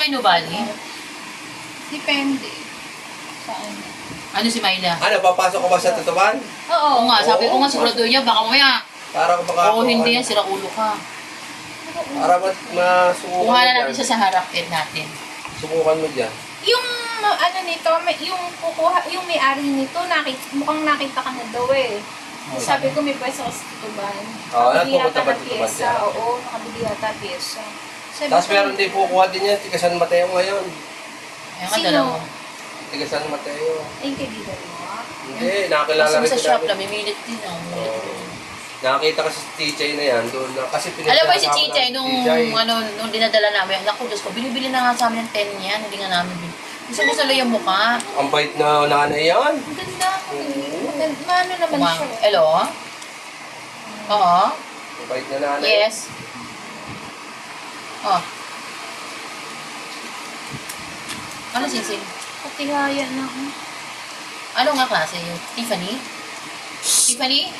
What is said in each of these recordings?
kayo Nubali? Depende. Saan? Ano si Myla? Ano, papasok ko ba sa tutuban? Oo. Oo nga, sabi ko nga sigurado niya, baka mamaya. Para baka... Oo, hindi yan, sira ulo ka. Para masubukan Kuha mo na dyan. natin siya sa harap natin. Subukan mo dyan. Yung ano nito, yung kukuha, yung may-ari nito, mukhang nakita ka na daw eh. Sabi ko may pwesto ka sa tutuban. Oo, Nakabili nagpupunta yata ba ng tutuban pyesa. siya? Oo, nakabili yata pyesa. Sabi Tapos ko, meron din kukuha din yan, tiga San Mateo ngayon. Ayun ka, Sino? dala mo. Tiga San Mateo. ay, kaibigan mo ah. Hindi, nakakilala Kasi rin sa ko shop namin. lang, mimilit din ah. Nakakita kasi si Tichay na yan doon. Kasi Alam mo si pinagkakasama Chichay, namin nung, si Tichay. nung dinadala namin, naku Diyos ko, binibili na nga sa amin ng 10 yan, hindi nga namin bin. Gusto mo sa yung mukha. Ang bait na nanay yan. Ang ganda ko eh. Maano naman siya. Hello? Oo? Ang bait na nanay. Yes? Oh. Ano sinsing? Patigaya na ako. Ano nga klase yun? Tiffany? Tiffany?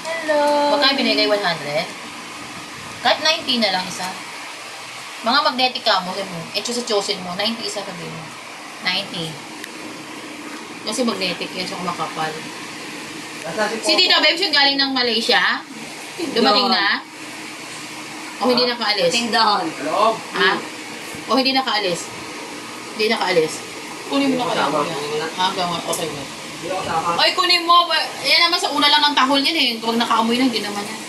Hello. Magkano binigay 100? Kahit 90 na lang isa. Mga magnetic ka mo, eto sa chosen mo, 90 isa sabi mo. 90. Kasi magnetic yan, siya kumakapal. Si Tita Bebs yung galing ng Malaysia? Dumating na? O hindi nakaalis? Tindahan. Hello? Ha? O hindi nakaalis? Hindi nakaalis? Kunin mo na kaya mo yan. Ha? Gawa. Okay na. Ay, kunin mo. Yan naman sa una lang ng tahol yan eh. Huwag nakaamoy na, hindi naman yan.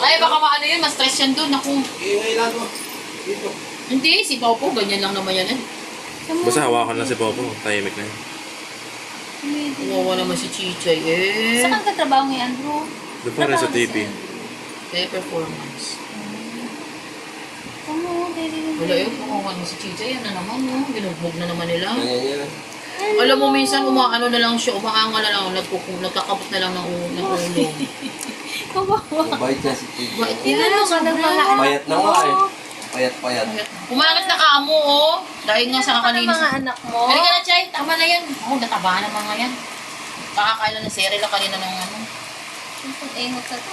Ay, baka maano yun, mas-stress yan doon. Naku. Ingay lang mo. Dito. Hindi, si Popo, ganyan lang naman yan eh. Basta hawakan lang si Popo. Tahimik na yun. Uwawa naman si Chichay eh. Saan ka trabaho ni Andrew? Doon pa rin sa TV. Kaya performance. Oo, Wala yun, uwawa naman si Chichay. Yan na naman oh. Binugbog na naman nila. Ganyan yan. Alam mo, minsan umaano na lang siya, umaanga na lang, nagkakabot na lang ng ulo. Kawawa. Mabait niya si Tichay. Bait Tingnan mo ka ng mga anak Payat na nga eh. mo. Payat. Kumangat na kaamo, oh. Dahil nga sa Ano kakalinis. mga anak mo? Halika na, Chay. Tama na yan. Oh, nataba na mga yan. Kakakain na ng cereal kanina ng ano. Ang engot ka to.